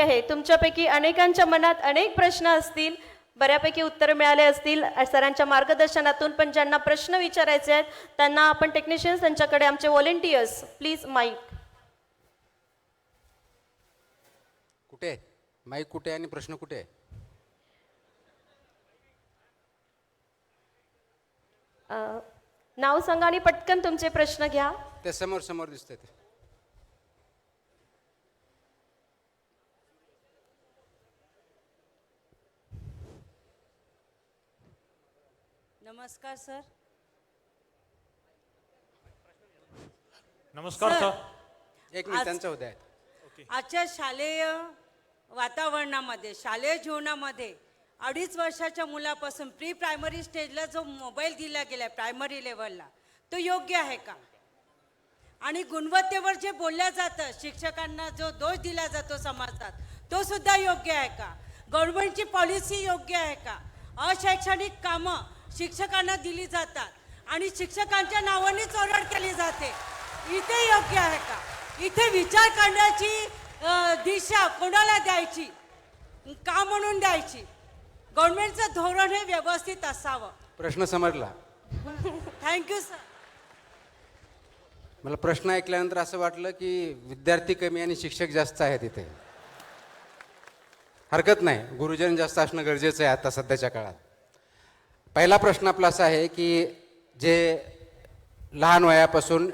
आहे. तुमच्यापैकी अनेकांच्या मनात अनेक प्रश्न असतील, बऱ्यापैकी उत्तर मिळाले असतील सरांच्या मार्गदर्शनातून. पण ज्यांना प्रश्न विचारायचे आहेत त्यांना आपण टेक्निशियन्स त्यांच्याकडे आमचे व्हॉलेंटियर्स प्लीज माईक. कुठे आहे माईक? कुठे आहे आणि प्रश्न कुठे आहे? नाव सांगा आणि पटकन तुमचे प्रश्न घ्या. ते समोर समोर दिसतंय ते. नमस्कार सर. नमस्कार सर, सर. एक मिनिट त्यांचं होत आहे. आजच्या शालेय वातावरणामध्ये, शालेय जीवनामध्ये 2.5 वर्षाच्या मुलापासून प्री प्रायमरी स्टेजला जो मोबाईल दिला गेला प्रायमरी लेवलला, तो योग्य आहे का? आणि गुणवत्तेवर जे बोलल्या जातं, शिक्षकांना जो दोष दिला जातो समाजात, तो सुद्धा योग्य आहे का? गव्हर्नमेंटची पॉलिसी योग्य आहे का? अशैक्षणिक कामं शिक्षकांना दिली जातात आणि शिक्षकांच्या नावानेच ओरड केली जाते, इथे योग्य आहे का? इथे विचार करण्याची दिशा कोणाला द्यायची, का म्हणून द्यायची? गव्हर्नमेंटचं धोरण हे व्यवस्थित असावं. प्रश्न समजला. Thank you sir. मला प्रश्न ऐकल्यानंतर असं वाटलं की विद्यार्थी कमी आणि शिक्षक जास्त आहेत इथे. हरकत नाही, गुरुजन जास्त असणं गरजेचं आहे आता सध्याच्या काळात. पहिला प्रश्न आपला असा आहे की जे लहान वयापासून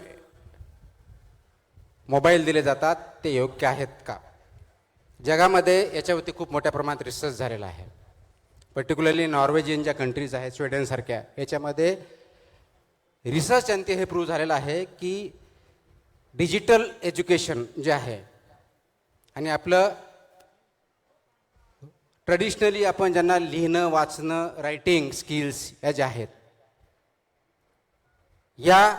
मोबाईल दिले जातात ते योग्य आहेत का? जगामध्ये याच्यावरती खूप मोठ्या प्रमाणात रिसर्च झालेला आहे. पर्टिक्युलरली नॉर्वेजियन ज्या कंट्रीज आहेत, स्वीडनसारख्या, याच्यामध्ये रिसर्च अंती हे प्रूव्ह झालेलं आहे की डिजिटल एज्युकेशन जे आहे आणि आपलं ट्रेडिशनली आपण ज्यांना लिहिणं, वाचणं, रायटिंग स्किल्स या ज्या आहेत, या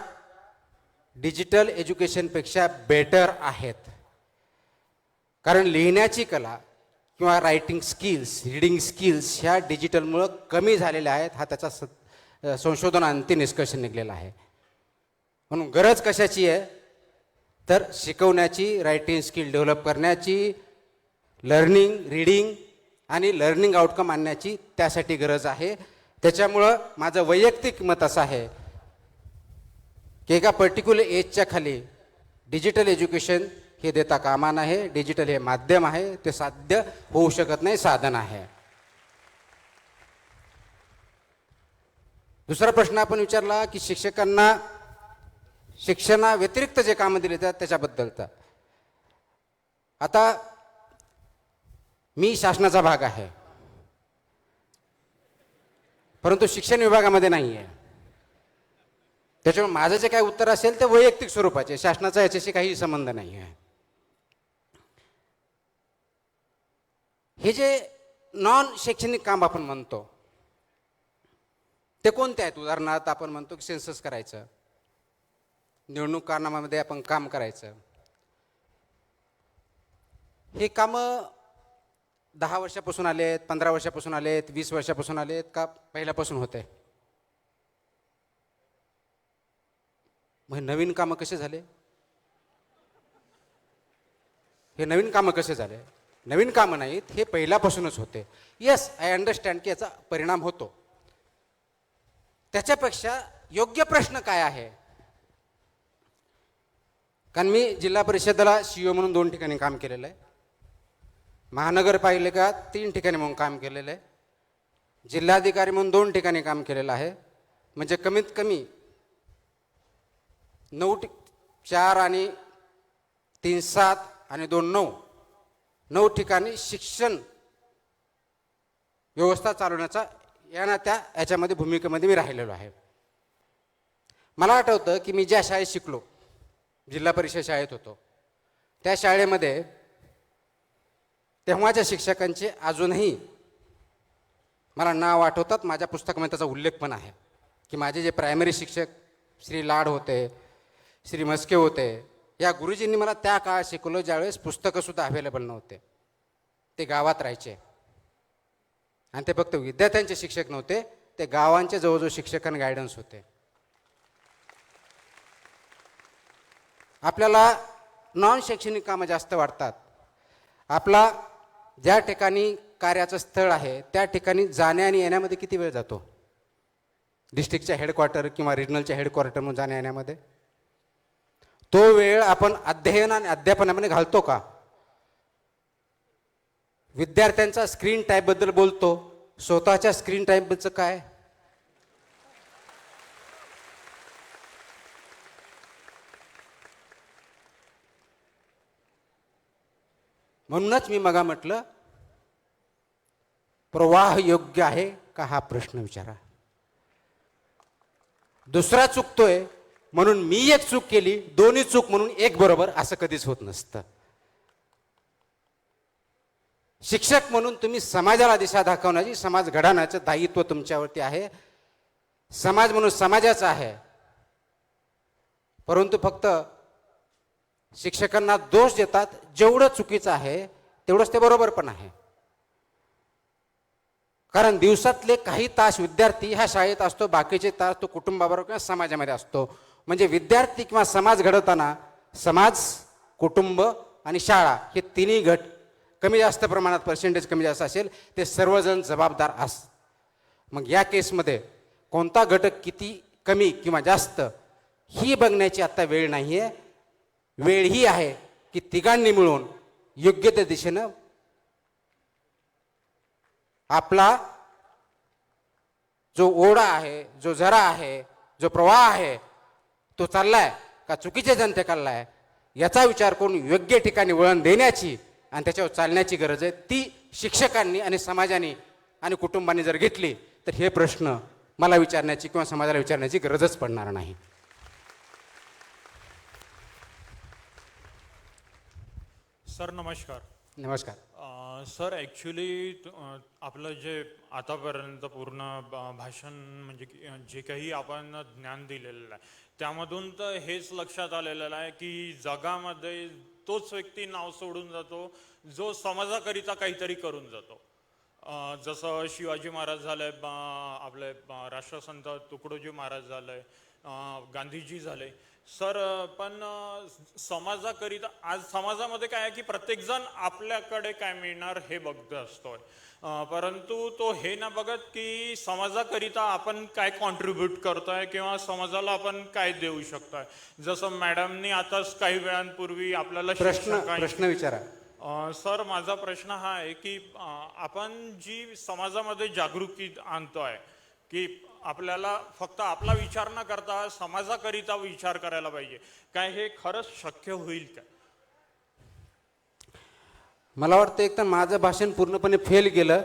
डिजिटल एज्युकेशनपेक्षा बेटर आहेत. कारण लिहिण्याची कला किंवा रायटिंग स्किल्स, रीडिंग स्किल्स ह्या डिजिटलमुळं कमी झालेल्या आहेत. हा त्याचा संशोधनांती निष्कर्ष निघालेला आहे. म्हणून गरज कशाची आहे तर शिकवण्याची, रायटिंग स्किल डेव्हलप करण्याची, लर्निंग, रीडिंग आणि लर्निंग आउटकम आणण्याची त्यासाठी गरज आहे. त्याच्यामुळं माझं वैयक्तिक मत असं आहे की एका पर्टिक्युलर एजच्या खाली डिजिटल एज्युकेशन हे देता कामा नये. डिजिटल हे माध्यम आहे, ते साध्य होऊ शकत नाही, साधन आहे. दुसरा प्रश्न आपण विचारला की शिक्षकांना शिक्षणा व्यतिरिक्त जे कामं दिले जातात त्याच्याबद्दलचा. आता मी शासनाचा भाग आहे, परंतु शिक्षण विभागामध्ये नाही आहे. त्याच्यामुळे माझं जे काही उत्तर असेल ते वैयक्तिक स्वरूपाचे, शासनाचा याच्याशी काही संबंध नाही आहे. हे जे नॉन शैक्षणिक काम आपण म्हणतो ते कोणते आहेत? उदाहरणार्थ आपण म्हणतो की सेन्सस करायचं, निवडणूक कारनाम्यामध्ये आपण काम करायचं. हे कामं 10 वर्षापासून आलेत, 15 वर्षापासून आलेत, 20 वर्षापासून आलेत का पहिल्यापासून होते? मग नवीन कामं कसे झाले? हे नवीन कामं कसे झाले? नवीन कामं नाहीत, हे पहिल्यापासूनच होते. येस, आय अंडरस्टँड की याचा परिणाम होतो. त्याच्यापेक्षा योग्य प्रश्न काय आहे? कारण मी जिल्हा परिषदेला CEO म्हणून 2 ठिकाणी काम केलेलं आहे, महानगरपालिका 3 ठिकाणी म्हणून काम केलेलं आहे, जिल्हाधिकारी म्हणून 2 ठिकाणी काम केलेलं आहे. म्हणजे कमीत कमी 4 आणि 3 7 आणि 2 9 ठिकाणी शिक्षण व्यवस्था चालवण्याचा याच्यामध्ये भूमिकेमध्ये मी राहिलेलो आहे. मला आठवतं की मी ज्या शाळेत शिकलो, जिल्हा परिषद शाळेत होतो, त्या शाळेमध्ये तेव्हाच्या शिक्षकांचे अजूनही मला नाव आठवतात. माझ्या पुस्तकामध्ये त्याचा उल्लेख पण आहे की माझे जे प्रायमरी शिक्षक श्री लाड होते, श्री मस्के होते, या गुरुजींनी मला त्या काळात शिकवलं ज्यावेळेस पुस्तकंसुद्धा अवेलेबल नव्हते. ते गावात राहायचे आणि ते फक्त विद्यार्थ्यांचे शिक्षक नव्हते, ते गावांचे जवळजवळ शिक्षक आणि गायडन्स होते. आपल्याला नॉन शैक्षणिक कामं जास्त वाटतात. आपला ज्या ठिकाणी कार्याचं स्थळ आहे त्या ठिकाणी जाण्या आणि येण्यामध्ये किती वेळ जातो? डिस्ट्रिक्टच्या हेडक्वार्टर किंवा रिजनलच्या हेडक्वार्टरमधून जाण्या येण्यामध्ये तो वेळ आपण अध्ययन आणि अध्यापनामध्ये घालतो का? विद्यार्थ्यांचा स्क्रीन टाईमबद्दल बोलतो, स्वतःच्या स्क्रीन टाईमबद्दलचं काय? म्हणूनच मी मगा म्हटलं प्रवाह योग्य आहे का हा प्रश्न विचारा. दुसरा चुकतोय म्हणून मी एक चूक केली, दोन्ही चूक म्हणून एक बरोबर असं कधीच होत नसतं. शिक्षक म्हणून तुम्ही समाजाला दिशा दाखवण्याची, समाज घडवण्याचं दायित्व तुमच्यावरती आहे. समाज म्हणून समाजाचा आहे. परंतु फक्त शिक्षकांना दोष देतात, जेवढं चुकीचं आहे तेवढंच ते बरोबर पण आहे. कारण दिवसातले काही तास विद्यार्थी ह्या शाळेत असतो, बाकीचे तास तो कुटुंबाबरोबर किंवा समाजामध्ये असतो. म्हणजे विद्यार्थी किंवा समाज घडवताना समाज, कुटुंब आणि शाळा हे तिन्ही गट कमी जास्त प्रमाणात पर्सेंटेज कमी जास्त असेल ते सर्वजण जबाबदार असतात. मग या केसमध्ये कोणता घटक किती कमी किंवा जास्त ही बघण्याची आता वेळ नाही आहे. वेळ ही आहे की तिघांनी मिळून योग्य त्या दिशेनं आपला जो ओढा आहे, जो झरा आहे, जो प्रवाह आहे तो चाललाय का चुकीच्या जनते चाललाय याचा विचार करून योग्य ठिकाणी वळण देण्याची आणि त्याच्यावर चालण्याची गरज आहे. ती शिक्षकांनी आणि समाजाने आणि कुटुंबाने जर घेतली तर हे प्रश्न मला विचारण्याची किंवा समाजाला विचारण्याची गरजच पडणार नाही. सर नमस्कार. नमस्कार. सर ॲक्च्युली आपलं जे आतापर्यंत पूर्ण भाषण म्हणजे जे काही आपण ज्ञान दिलेलं आहे त्यामधून तर हेच लक्षात आलेलं आहे की जगामध्ये तोच व्यक्ती नाव सोडून जातो जो समाजाकरिता काहीतरी करून जातो. जसं शिवाजी महाराज झाले, आपले राष्ट्रसंत तुकडोजी महाराज झाले, गांधीजी झाले. सर पण समाजाकरिता आज समाजामध्ये काय आहे की प्रत्येकजण आपल्याकडे काय मिळणार हे बघत असतोय, परंतु तो हे ना बघत की समाजाकरिता आपण काय कॉन्ट्रीब्यूट करतोय किंवा समाजाला आपण काय देऊ शकतोय. जसं मॅडमनी आताच काही वेळांपूर्वी आपल्याला प्रश्न विचारा. सर माझा प्रश्न हा आहे की आपण जी समाजामध्ये जागृती आणतोय की आपल्याला फक्त आपला विचार न करता समाजाकरिता विचार करायला पाहिजे, काय हे खरंच शक्य होईल का? मला वाटतं एक तर माझं भाषण पूर्णपणे फेल गेलं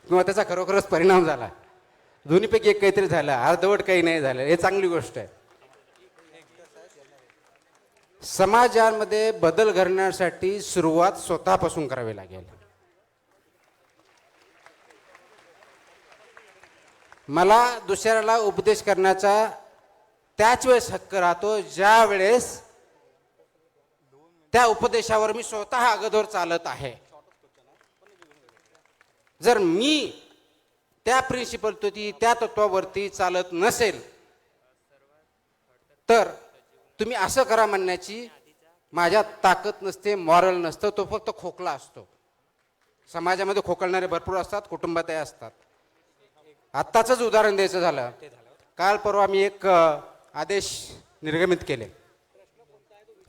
किंवा त्याचा खरोखरच परिणाम झाला. दोन्हीपैकी एक काहीतरी झालं, अर्धवट काही नाही झालं. हे चांगली गोष्ट आहे. समाजामध्ये बदल घडण्यासाठी सुरुवात स्वतःपासून करावी लागेल. मला दुसऱ्याला उपदेश करण्याचा त्याच वेळेस हक्क राहतो ज्या वेळेस त्या उपदेशावर मी स्वतः अगोदर चालत आहे. जर मी त्या प्रिन्सिपलवरती त्या तत्वावरती चालत नसेल तर तुम्ही असं करा म्हणण्याची माझ्यात ताकद नसते, मॉरल नसतं. तो फक्त खोकला असतो. समाजामध्ये खोकलणारे भरपूर असतात, कुटुंबातही असतात. आत्ताचंच उदाहरण द्यायचं झालं, काल परवा मी एक आदेश निर्गमित केले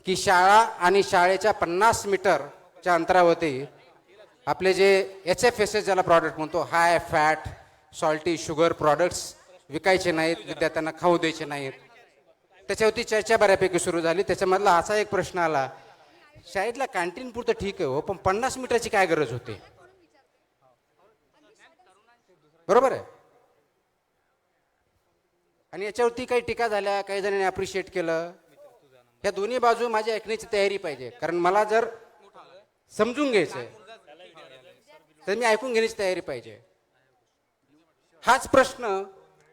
की शाळा आणि शाळेच्या 50 मीटरच्या अंतरावरती आपले जे HFSS ज्याला प्रॉडक्ट म्हणतो, high fat salty sugar products विकायचे नाहीत, विद्यार्थ्यांना खाऊ द्यायचे नाहीत. त्याच्यावरती चर्चा बऱ्यापैकी सुरू झाली. त्याच्यामधला असा एक प्रश्न आला, शाळेतला कॅन्टीन पुरतं ठीक आहे हो, पण 50 मीटरची काय गरज होती? बरोबर आहे. आणि याच्यावरती काही टीका झाल्या, काही जणांनी अप्रिशिएट केलं. या दोन्ही बाजू माझी ऐकण्याची तयारी पाहिजे. कारण मला जर समजून घ्यायचंय तर मी ऐकून घेण्याची तयारी पाहिजे. हाच प्रश्न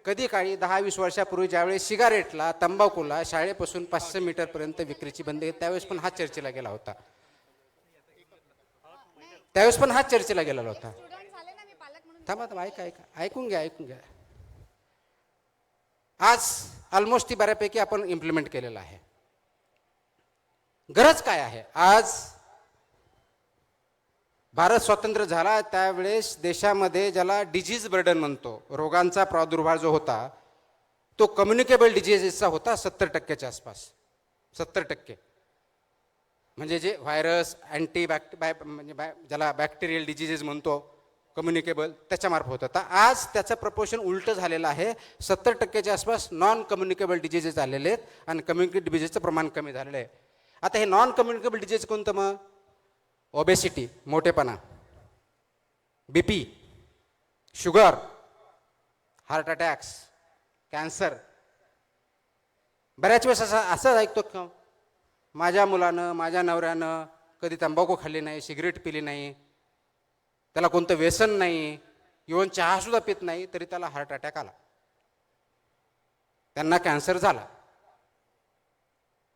कधी काळी 10-20 वर्षापूर्वी ज्यावेळेस सिगारेटला, तंबाखूला शाळेपासून 500 मीटरपर्यंत विक्रीची बंदी आहे त्यावेळेस पण हाच चर्चेला गेला होता. थांबा ऐकून घ्या. आज ऑलमोस्ट ती बऱ्यापैकी आपण इम्प्लिमेंट केलेलं आहे. गरज काय आहे? आज भारत स्वतंत्र झाला त्यावेळेस देशामध्ये ज्याला डिजीज बर्डन म्हणतो, रोगांचा प्रादुर्भाव जो होता तो कम्युनिकेबल डिजीजेसचा होता 70% आसपास. 70%. म्हणजे जे व्हायरस म्हणजे ज्याला बॅक्टेरियल डिजीजेस म्हणतो कम्युनिकेबल, त्याच्यामार्फत होतं. तर आज त्याचं प्रपोर्शन उलटं झालेलं आहे. 70%च्या आसपास नॉन कम्युनिकेबल डिजीजेस आलेले आहेत आणि कम्युनिकेबल डिजीजचं प्रमाण कमी झालेलं आहे. आता हे नॉन कम्युनिकेबल डिजीज कोणतं मग? ओबेसिटी, मोठेपणा, BP, sugar, heart attacks, cancer. बऱ्याच वेळेस असं ऐकतो की माझ्या मुलानं, माझ्या नवऱ्यानं कधी तंबाखू खाल्ली नाही, सिगरेट पिली नाही, त्याला कोणतं व्यसन नाही, इव्हन चहासुद्धा पित नाही, तरी त्याला हार्ट अटॅक आला, त्यांना कॅन्सर झाला.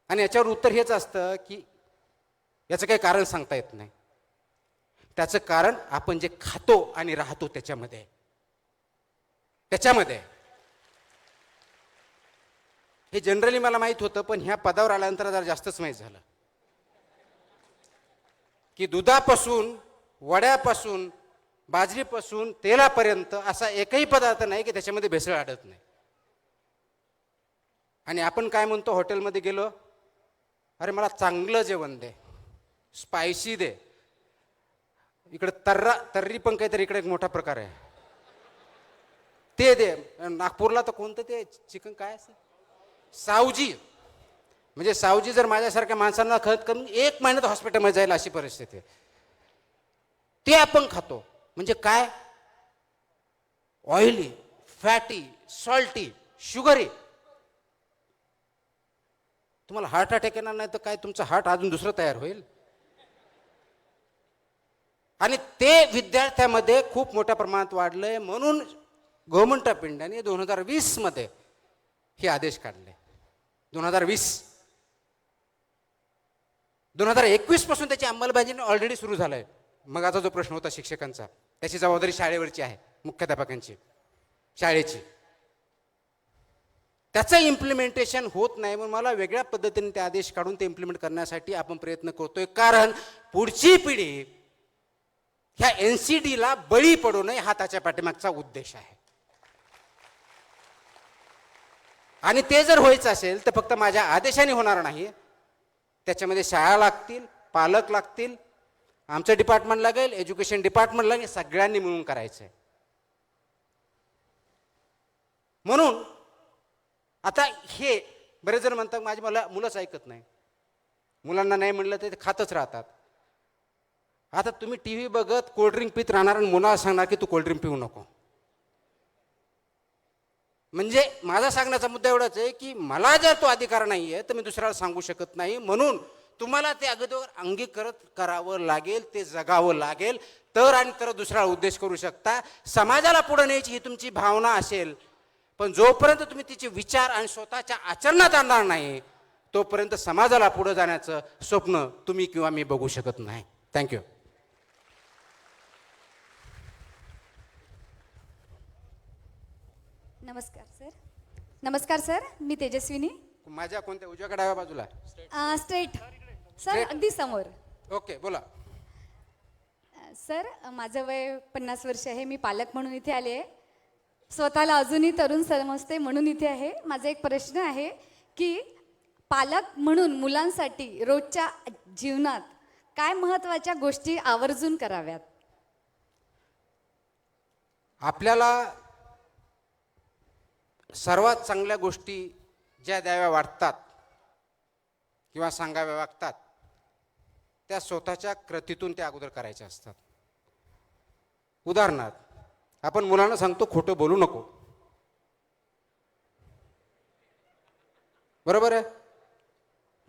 आणि याच्यावर उत्तर हेच असतं की याचं काही कारण सांगता येत नाही. त्याचं कारण आपण जे खातो आणि राहतो त्याच्यामध्ये. हे जनरली मला माहीत होतं, पण ह्या पदावर आल्यानंतर जरा जास्तच माहीत झालं की दुधापासून, वड्यापासून, बाजरीपासून, तेलापर्यंत असा एकही पदार्थ नाही की त्याच्यामध्ये भेसळ आढळत नाही. आणि आपण काय म्हणतो, हॉटेलमध्ये गेलो, अरे मला चांगलं जेवण दे, स्पायसी दे. इकडे तर्री पण काहीतरी इकडे एक मोठा प्रकार आहे, ते दे. नागपूरला तर कोणतं ते चिकन काय असं, सावजी. म्हणजे सावजी जर माझ्यासारख्या माणसांना खत करून 1 महिन्यात हॉस्पिटलमध्ये जाईल अशी परिस्थिती आहे. ते आपण खातो. म्हणजे काय? Oily, fatty, salty, sugary. तुम्हाला हार्ट अटॅक येणार नाही तर काय, तुमचं हार्ट अजून दुसरं तयार होईल. आणि ते विद्यार्थ्यांमध्ये खूप मोठ्या प्रमाणात वाढलंय. म्हणून गव्हर्नमेंट ऑफ इंडियाने 2020 मध्ये हे आदेश काढले. 2021 पासून त्याची अंमलबजावणी ऑलरेडी सुरू झालंय. मग आता जो प्रश्न होता शिक्षकांचा, त्याची जबाबदारी शाळेवरची आहे, मुख्याध्यापकांची, शाळेची. त्याचं इम्प्लिमेंटेशन होत नाही. म्हणून मला वेगळ्या पद्धतीने ते आदेश काढून ते इम्प्लिमेंट करण्यासाठी आपण प्रयत्न करतोय. कारण पुढची पिढी ह्या NCDला बळी पडू नये हा त्याच्या पाठीमागचा उद्देश आहे. आणि ते जर व्हायचं असेल तर फक्त माझ्या आदेशाने होणार नाही. त्याच्यामध्ये शाळा लागतील, पालक लागतील, आमचं डिपार्टमेंट लागेल, एज्युकेशन डिपार्टमेंट लागेल, सगळ्यांनी मिळून करायचं आहे. म्हणून आता हे बरेच जण म्हणतात माझी मुलंच ऐकत नाही, मुलांना नाही म्हणलं तर ते खातच राहतात. आता तुम्ही TV बघत कोल्ड्रिंक पित राहणार आणि मुलाला सांगणार की तू कोल्ड्रिंक पिऊ नको. म्हणजे माझा सांगण्याचा मुद्दा एवढाच आहे की मला जर तो अधिकार नाही आहे तर मी दुसऱ्याला सांगू शकत नाही. म्हणून तुम्हाला ते अगोदर अंगीकृत करावं लागेल, ते जगावं लागेल, तर आणि तर दुसरा उद्देश करू शकता. समाजाला पुढे न्यायची ही तुमची भावना असेल, पण जोपर्यंत तुम्ही तिचे विचार आणि स्वतःच्या आचरणात आणणार नाही तोपर्यंत समाजाला पुढे जाण्याचं स्वप्न तुम्ही किंवा मी बघू शकत नाही. थँक्यू. नमस्कार सर, मी तेजस्विनी. माझ्या कोणत्या उजव्या डाव्या बाजूला? स्ट्रेट सर, अगदी समोर. ओके, बोला. सर, माझं वय 50 वर्ष आहे. मी पालक म्हणून इथे आले आहे. स्वतःला अजूनही तरुण समजते म्हणून इथे आहे. माझा एक प्रश्न आहे की पालक म्हणून मुलांसाठी रोजच्या जीवनात काय महत्त्वाच्या गोष्टी आवर्जून कराव्यात? आपल्याला सर्वात चांगल्या गोष्टी ज्या द्याव्या वाटतात किंवा सांगाव्या वाटतात त्या स्वतःच्या कृतीतून त्या अगोदर करायच्या असतात. उदाहरणार्थ, आपण मुलांना सांगतो खोटं बोलू नको, बरोबर आहे.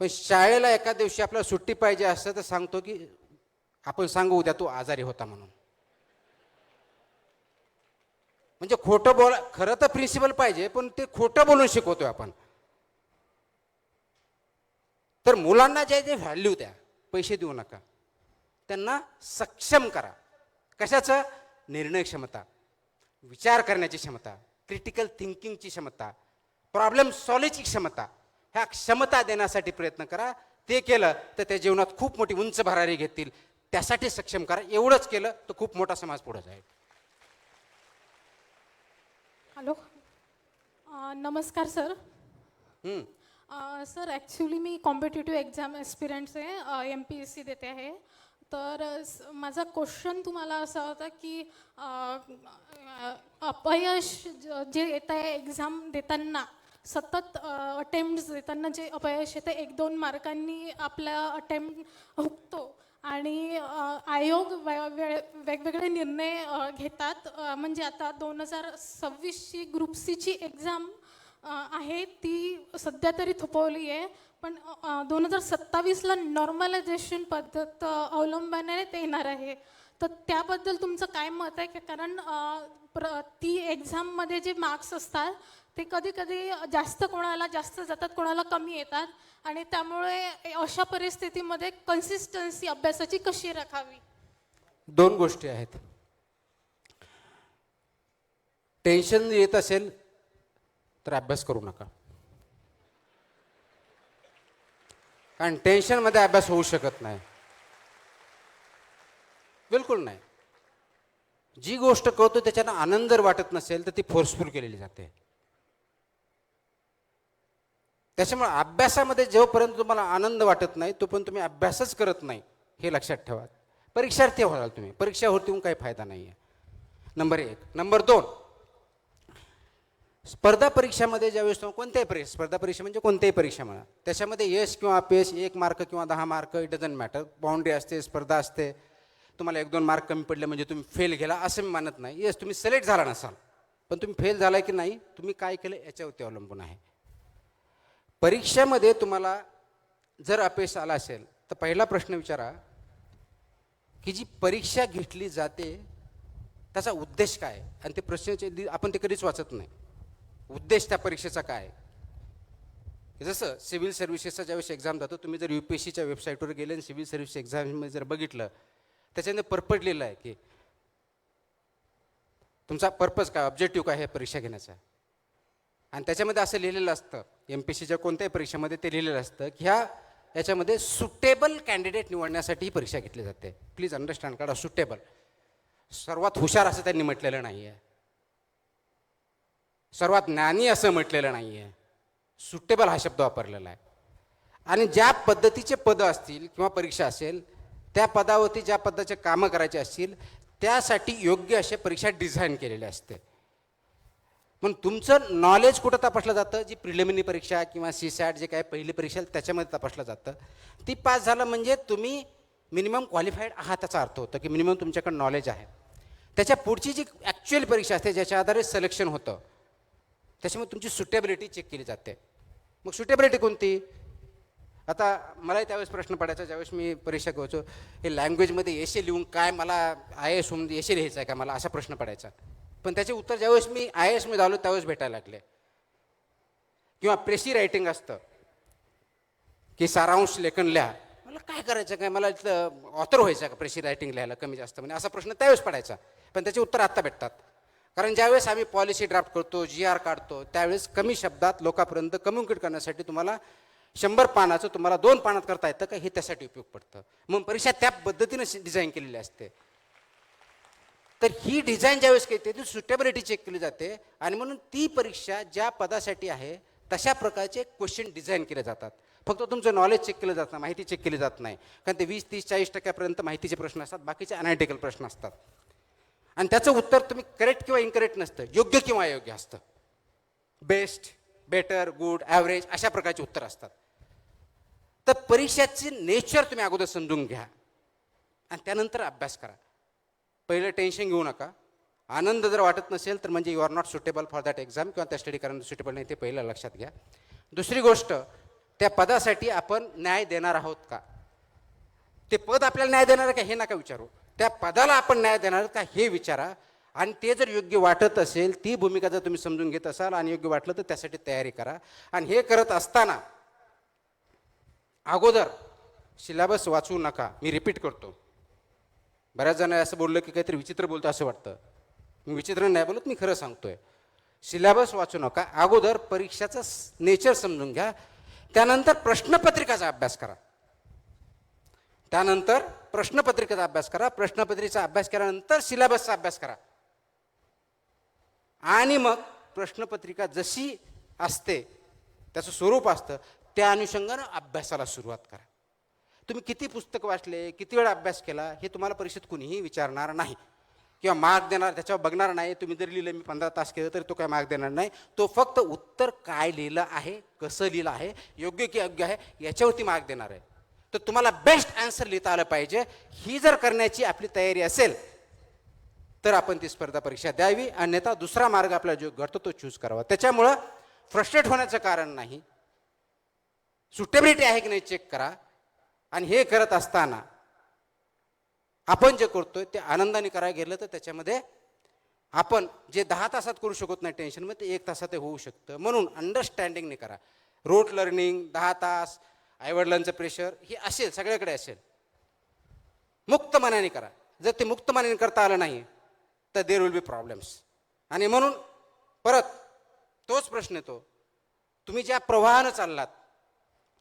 पण शाळेला एका दिवशी आपल्याला सुट्टी पाहिजे असतं तर सांगतो की आपण सांगू उद्या तू आजारी होता म्हणून. म्हणजे खोटं बोला, खरं तर प्रिन्सिपल पाहिजे पण ते खोटं बोलून शिकवतोय आपण. तर मुलांना जे जे व्हॅल्यू द्या, पैसे देऊ नका, त्यांना सक्षम करा. कशाचं? निर्णय क्षमता, विचार करण्याची क्षमता, क्रिटिकल थिंकिंगची क्षमता, प्रॉब्लेम सॉल्व्हची क्षमता, ह्या क्षमता देण्यासाठी प्रयत्न करा. ते केलं तर त्या जीवनात खूप मोठी उंच भरारी घेतील. त्यासाठी सक्षम करा. एवढंच केलं तर खूप मोठा समाज पुढे जाईल. हॅलो नमस्कार सर. हं. सर ॲक्च्युली मी कॉम्पिटेटिव्ह एक्झाम एस्पिरंट्स आहे, MPSC देते आहे. तर माझा क्वेश्चन तुम्हाला असा होता की अपयश जे येत आहे एक्झाम देताना, सतत अटेम्प्ट देताना जे अपयश येतं 1-2 मार्कांनी आपला अटेम्प्ट हुकतो आणि आयोग वेगवेगळे निर्णय घेतात. म्हणजे आता 2026ची ग्रुप सीची एक्झाम आहे ती सध्या तरी थोपवली आहे, पण 2027ला नॉर्मलायझेशन पद्धत अवलंबण्यात येणार आहे. तर त्याबद्दल तुमचं काय मत आहे? कारण ती एक्झाममध्ये जे मार्क्स असतात ते कधी कधी जास्त कोणाला जास्त जातात, कोणाला कमी येतात, आणि त्यामुळे अशा परिस्थितीमध्ये कन्सिस्टन्सी अभ्यासाची कशी राखावी? 2 गोष्टी आहेत. टेन्शन येत असेल तर अभ्यास करू नका, कारण टेन्शनमध्ये अभ्यास होऊ शकत नाही, बिलकुल नाही. जी गोष्ट कळतो त्याच्यानं आनंद जर वाटत नसेल तर ती फोर्सफुल केलेली जाते. त्याच्यामुळे अभ्यासामध्ये जोपर्यंत तुम्हाला आनंद वाटत नाही तोपर्यंत तुम्ही अभ्यासच करत नाही, हे लक्षात ठेवा. परीक्षार्थी व्हाल तुम्ही, परीक्षा होऊन काही फायदा नाही आहे. नंबर 1. नंबर 2, स्पर्धा परीक्षामध्ये ज्यावेळेस तुम्ही कोणत्याही परीक्षा, स्पर्धा परीक्षा म्हणजे कोणत्याही परीक्षा म्हणा, त्याच्यामध्ये यश किंवा अपयश 1 मार्क किंवा 10 mark it doesn't matter. Boundary असते, स्पर्धा असते. तुम्हाला 1-2 मार्क कमी पडले म्हणजे तुम्ही फेल गेला असं मी मानत नाही. येस, तुम्ही सिलेक्ट झाला नसाल, पण तुम्ही फेल झाला की नाही, तुम्ही काय केलं याच्यावरती अवलंबून आहे. परीक्षेमध्ये तुम्हाला जर अपयश आला असेल तर पहिला प्रश्न विचारा की जी परीक्षा घेतली जाते त्याचा उद्देश काय, आणि ते प्रश्नाचे आपण ते कधीच वाचत नाही. उद्देश त्या परीक्षेचा काय? जसं सिव्हिल सर्व्हिसेसचा ज्यावेळेस एक्झाम जातो, तुम्ही जर UPSCच्या वेबसाईटवर गेले आणि सिव्हिल सर्व्हिस एक्झाममध्ये जर बघितलं, त्याच्यामध्ये पर्पज लिहिलं आहे की तुमचा पर्पज काय, ऑब्जेक्टिव्ह काय आहे परीक्षा घेण्याचा. आणि त्याच्यामध्ये असं लिहिलेलं असतं, MPSCच्या कोणत्याही परीक्षेमध्ये ते लिहिलेलं असतं की याच्यामध्ये सुटेबल कॅन्डिडेट निवडण्यासाठी ही परीक्षा घेतली जाते. प्लीज अंडरस्टँड करा, सुटेबल. सर्वात हुशार असं त्यांनी म्हटलेलं नाही आहे, सर्वात ज्ञानी असं म्हटलेलं नाही आहे, सुटेबल हा शब्द वापरलेला आहे. आणि ज्या पद्धतीचे पदं असतील किंवा परीक्षा असेल, त्या पदावरती ज्या पद्धतीचे कामं करायचे असतील त्यासाठी योग्य असे परीक्षा डिझाईन केलेले असते. म्हणून तुमचं नॉलेज कुठं तपासलं जातं, जी प्रिलिमिनरी परीक्षा किंवा CSAT जे काय पहिली परीक्षा त्याच्यामध्ये तपासलं जातं. ती पास झालं म्हणजे तुम्ही मिनिमम क्वालिफाईड आहात, त्याचा अर्थ होतं की मिनिमम तुमच्याकडे नॉलेज आहे. त्याच्या पुढची जी ॲक्च्युअल परीक्षा असते ज्याच्या आधारे सिलेक्शन होतं, त्याच्यामुळे तुमची सुटेबिलिटी चेक केली जाते. मग सुटेबिलिटी कोणती? आता मलाही त्यावेळेस प्रश्न पडायचा ज्यावेळेस मी परीक्षा घ्यायचो, हे लँग्वेजमध्ये एसे लिहून काय मला IAS होऊन एसे लिहायचं आहे का मला, असा प्रश्न पडायचा. पण त्याचे उत्तर ज्यावेळेस मी IAS मध्ये आलो त्यावेळेस भेटायला लागले. किंवा प्रेसी रायटिंग असतं की सारांश लेखन लिहा, मला काय करायचं काय, मला इथलं ऑथर व्हायचं का प्रेसी रायटिंग लिहायला कमी जास्त म्हणजे, असा प्रश्न त्यावेळेस पडायचा. पण त्याचे उत्तर आत्ता भेटतात, कारण ज्यावेळेस आम्ही पॉलिसी ड्राफ्ट करतो, GR काढतो, त्यावेळेस कमी शब्दात लोकांपर्यंत कम्युनिकेट करण्यासाठी तुम्हाला 100 पानाचं तुम्हाला 2 पानात करता येतं का, हे त्यासाठी उपयोग पडतं. मग परीक्षा त्या पद्धतीने डिझाईन केलेली असते. तर ही डिझाईन ज्यावेळेस केली ती सुटेबिलिटी चेक केली जाते, आणि म्हणून ती परीक्षा ज्या पदासाठी आहे तशा प्रकारचे क्वेश्चन डिझाईन केले जातात. फक्त तुमचं नॉलेज चेक केलं जात नाही, माहिती चेक केली जात नाही, कारण ते 20-30-40% माहितीचे प्रश्न असतात, बाकीचे अनालिटिकल प्रश्न असतात. आणि त्याचं उत्तर तुम्ही करेक्ट किंवा इनकरेक्ट नसतं, योग्य किंवा अयोग्य असतं. बेस्ट, बेटर, गुड, ॲव्हरेज अशा प्रकारचे उत्तर असतात. तर परीक्षेची नेचर तुम्ही अगोदर समजून घ्या आणि त्यानंतर अभ्यास करा. पहिलं टेन्शन घेऊ नका. आनंद जर वाटत नसेल तर म्हणजे you are not suitable for that exam किंवा त्या स्टडी करणं सुटेबल नाही, ते पहिलं लक्षात घ्या. दुसरी गोष्ट, त्या पदासाठी आपण न्याय देणार आहोत का, ते पद आपल्याला न्याय देणार आहे का हे नका विचारू, त्या पदाला आपण न्याय देणार आहोत का हे विचारा. आणि ते जर योग्य वाटत असेल, ती भूमिका जर तुम्ही समजून घेत असाल आणि योग्य वाटलं तर त्यासाठी तयारी करा. आणि हे करत असताना अगोदर सिलेबस वाचू नका. मी रिपीट करतो, बऱ्याच जण असं बोललं की काहीतरी विचित्र बोलतो असं वाटतं. मी विचित्र नाही बोलत, मी खरं सांगतोय. सिलेबस वाचू नका, अगोदर परीक्षाचं नेचर समजून घ्या, त्यानंतर प्रश्नपत्रिकाचा अभ्यास करा. त्यानंतर प्रश्नपत्रिकेचा अभ्यास करा, प्रश्नपत्रिकेचा अभ्यास केल्यानंतर सिलेबसचा अभ्यास करा आणि मग प्रश्नपत्रिका जशी असते त्याचं स्वरूप असतं त्या अनुषंगानं अभ्यासाला सुरुवात करा. तुम्ही किती पुस्तकं वाचले, किती वेळा अभ्यास केला हे तुम्हाला परीक्षेत कुणीही विचारणार नाही किंवा मार्क देणार, त्याच्यावर बघणार नाही. तुम्ही जर लिहिलं मी 15 तास केलं तरी तो काय मार्क देणार नाही. तो फक्त उत्तर काय लिहिलं आहे, कसं लिहिलं आहे, योग्य की अयोग्य आहे याच्यावरती मार्क देणार आहे. तर तुम्हाला बेस्ट आन्सर लिहिता आलं पाहिजे. ही जर करण्याची आपली तयारी असेल तर आपण ती स्पर्धा परीक्षा द्यावी, अन्यथा दुसरा मार्ग आपल्याला जो घडतो तो चूज करावा. त्याच्यामुळं फ्रस्ट्रेट होण्याचं कारण नाही. सुटेबिलिटी आहे की नाही चेक करा. आणि हे करत असताना आपण जे करतोय ते आनंदाने करायला गेलं तर त्याच्यामध्ये आपण जे 10 तासात करू शकत नाही टेन्शनमध्ये, ते 1 तासात ते होऊ शकतं. म्हणून अंडरस्टँडिंगने करा. रोट लर्निंग 10 तास, आईवडिलांचं प्रेशर हे असेल, सगळ्याकडे असेल. मुक्त मनाने करा. जर ते मुक्त मनाने करता आलं नाही तर देर विल बी प्रॉब्लेम्स. आणि म्हणून परत तोच प्रश्न येतो, तुम्ही ज्या प्रवाहानं चाललात,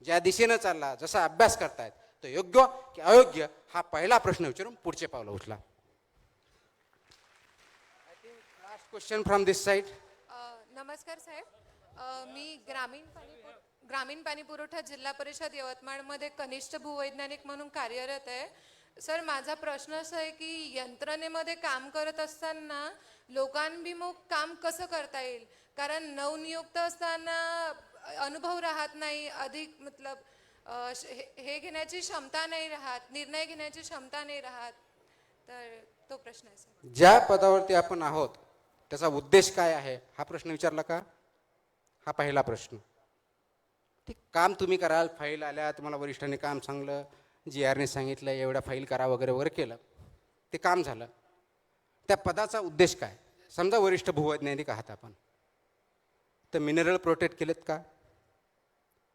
ज्या दिशेनं चालला, जसा अभ्यास करतायत तो योग्य की अयोग्य हा पहिला प्रश्न विचारून पुढचे पावलं उचला. Last question from this side. नमस्कार साहेब. मी ग्रामीण पाणी पुरवठा जिल्हा परिषद यवतमाळमध्ये कनिष्ठ भूवैज्ञानिक म्हणून कार्यरत आहे. सर, माझा प्रश्न असा आहे की यंत्रणेमध्ये काम करत असताना लोकांभिमुख काम कसं करता येईल? कारण नवनियुक्त असताना अनुभव राहत नाही, अधिक मतलब हे घेण्याची क्षमता नाही राहत, निर्णय घेण्याची क्षमता नाही राहत. तर तो प्रश्न आहे सर. ज्या पदावरती आपण आहोत त्याचा उद्देश काय आहे हा प्रश्न विचारला का? हा पहिला प्रश्न. ठीक, काम तुम्ही कराल, फाईल आल्या, तुम्हाला वरिष्ठांनी काम सांगलं, GRने सांगितलं एवढ्या फाईल करा वगैरे वगैरे केलं, ते काम झालं. त्या पदाचा उद्देश काय? समजा वरिष्ठ भूवैज्ञानिक आहात आपण, तर मिनरल प्रोटेक्ट केलेत का?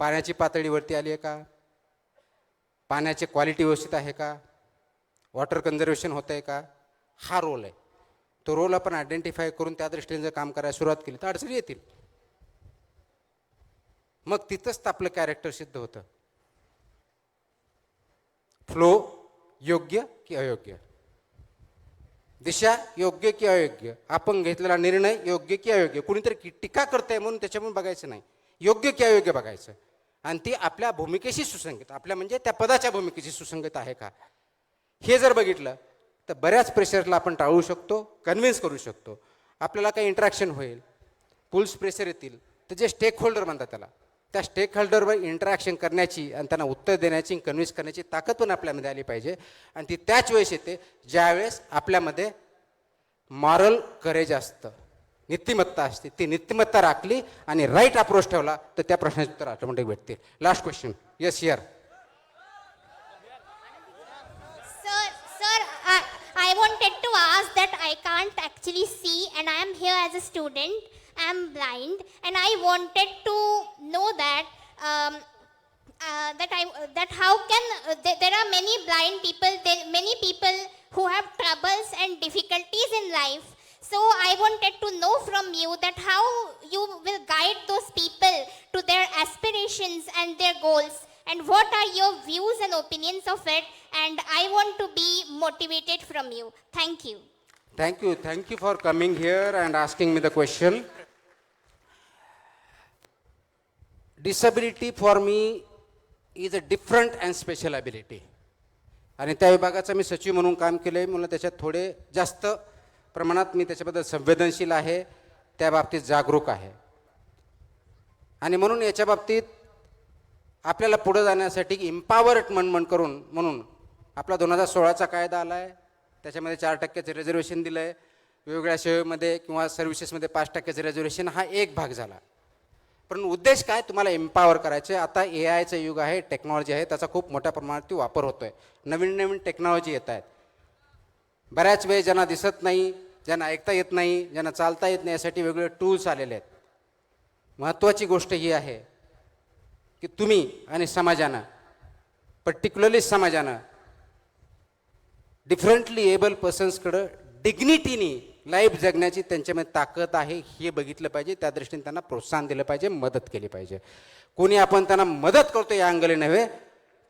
पाण्याची पातळी वरती आली आहे का? पाण्याची क्वालिटी व्यवस्थित आहे का? वॉटर कन्झर्वेशन होतं आहे का? हा रोल आहे. तो रोल आपण आयडेंटिफाय करून त्या दृष्टीने जर काम करायला सुरुवात केली तर अडचणी येतील. मग तिथंच तर आपलं कॅरेक्टर सिद्ध होतं. फ्लो योग्य की अयोग्य, दिशा योग्य की अयोग्य, आपण घेतलेला निर्णय योग्य की अयोग्य. कुणीतरी टीका करतंय म्हणून त्याच्यामुळे बघायचं नाही, योग्य की अयोग्य बघायचं. आणि ती आपल्या भूमिकेशी सुसंगत, आपल्या म्हणजे त्या पदाच्या भूमिकेशी सुसंगत आहे का हे जर बघितलं तर बऱ्याच प्रेशरला आपण टाळू शकतो, कन्व्हिन्स करू शकतो. आपल्याला काही इंटरॅक्शन होईल, पुल्स प्रेशर येतील, तर जे स्टेक होल्डर म्हणतात त्याला, त्या स्टेक होल्डरवर इंटरॅक्शन करण्याची आणि त्यांना उत्तर देण्याची, कन्व्हिन्स करण्याची ताकद पण आपल्यामध्ये आली पाहिजे. आणि ती त्याच वेळेस येते ज्यावेळेस आपल्यामध्ये मॉरल करेज असतं, नीतिमत्ता असते. ती नीतिमत्ता राखली आणि राईट अप्रोच ठेवला तर त्या प्रश्नाचे उत्तर ऑटोमॅटिक भेटतील. Last question. Yes here. Sir, I wanted to ask that I can't actually see and I am here as a student. I am blind and I wanted to know that that how can there are many blind people, many people who have troubles and difficulties in life. So I wanted to know from you that how you will guide those people to their aspirations and their goals. And what are your views and opinions of it? And I want to be motivated from you. Thank you. Thank you. Thank you for coming here and asking me the question. Disability for me is a different and special ability. आणि त्या विभागाचा मी सचिव म्हणून काम केलं आहे. मला त्याच्यात थोडे जास्त प्रमाणात मी त्याच्याबद्दल संवेदनशील आहे, त्या बाबतीत जागरूक आहे. आणि म्हणून याच्या बाबतीत आपल्याला पुढे जाण्यासाठी इम्पॉवरमेंट करून म्हणून आपला 2016चा कायदा आला आहे. त्याच्यामध्ये 4% रिझर्वेशन दिलं आहे. वेगवेगळ्या सेवेमध्ये किंवा सर्व्हिसेसमध्ये 5% रिझर्वेशन हा एक भाग झाला. पण उद्देश काय? तुम्हाला एम्पॉवर करायचे. आता AIचं युग आहे, टेक्नॉलॉजी आहे, त्याचा खूप मोठ्या प्रमाणात वापर होतो आहे. नवीन नवीन टेक्नॉलॉजी येत आहेत. बऱ्याच वेळ ज्यांना दिसत नाही, ज्यांना ऐकता येत नाही, ज्यांना चालता येत नाही, यासाठी वेगवेगळे टूल्स आलेले आहेत. महत्त्वाची गोष्ट ही आहे की तुम्ही आणि समाजानं, पर्टिक्युलरली समाजानं डिफरंटली एबल पर्सन्सकडं डिग्निटीनी लाईफ जगण्याची त्यांच्यामध्ये ताकद आहे हे बघितलं पाहिजे. त्या दृष्टीने त्यांना प्रोत्साहन दिलं पाहिजे, मदत केली पाहिजे. कोणी आपण त्यांना मदत करतो या अंगाने नव्हे,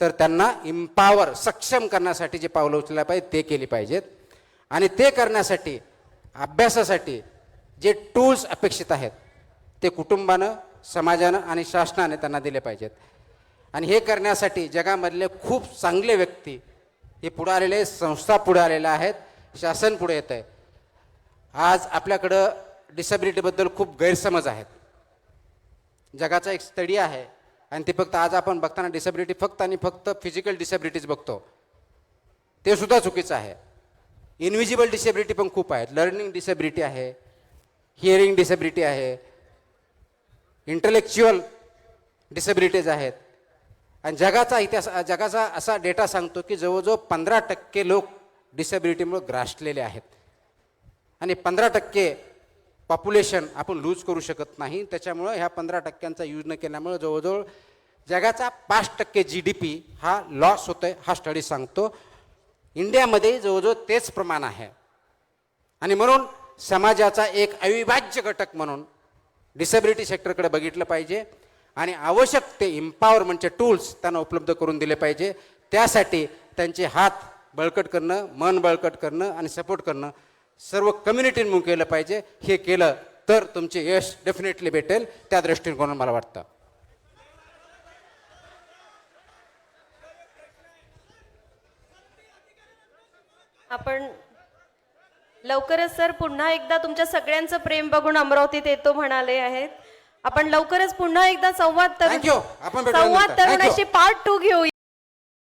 तर त्यांना इम्पावर सक्षम करण्यासाठी जे पावलं उचलल्या पाहिजे ते केली पाहिजेत. आणि ते करण्यासाठी अभ्यासासाठी जे टूल्स अपेक्षित आहेत ते कुटुंबानं, समाजानं आणि शासनाने त्यांना दिले पाहिजेत. आणि हे करण्यासाठी जगामधले खूप चांगले व्यक्ती हे पुढे आलेले आहेत, संस्था पुढे आलेल्या आहेत, शासन पुढे येत आहे. आज आपल्याकडं डिसेबिलिटीबद्दल खूप गैरसमज आहेत. जगाचा एक स्टडी आहे आणि ते फक्त आज आपण बघताना डिसेबिलिटी फक्त आणि फक्त फिजिकल डिसेबिलिटीज बघतो, ते सुद्धा चुकीचं आहे. इनविजिबल डिसेबिलिटी पण खूप आहेत. लर्निंग डिसेबिलिटी आहे, हिअरिंग डिसेबिलिटी आहे, इंटलेक्च्युअल डिसेबिलिटीज आहेत. आणि जगाचा असा डेटा सांगतो की जवळजवळ 15% लोक डिसेबिलिटीमुळे ग्रासलेले आहेत. आणि 15% पॉप्युलेशन आपण लूज करू शकत नाही. त्याच्यामुळं ह्या 15%चा यूज न केल्यामुळं जवळजवळ जगाचा 5% GDP हा लॉस होतो आहे, हा स्टडी सांगतो. इंडियामध्ये जवळजवळ तेच प्रमाण आहे. आणि म्हणून समाजाचा एक अविभाज्य घटक म्हणून डिसेबिलिटी सेक्टरकडे बघितलं पाहिजे आणि आवश्यक ते इम्पॉवरमेंटचे टूल्स त्यांना उपलब्ध करून दिले पाहिजे. त्यासाठी त्यांचे हात बळकट करणं, मन बळकट करणं आणि सपोर्ट करणं सर्व कम्युनिटींनी केलं पाहिजे. हे केलं तर तुमचे यश डेफिनेटली भेटेल. त्या दृष्टिकोनातून मला वाटतं. आपण लवकरच सर पुन्हा एकदा तुमच्या सगळ्यांचं प्रेम बघून अमरावतीत येतो म्हणाले आहेत. आपण लवकरच पुन्हा एकदा संवाद Thank you. आपण भेटूया नंतर. Thank you. तरुणाशी पार्ट 2 घेऊ.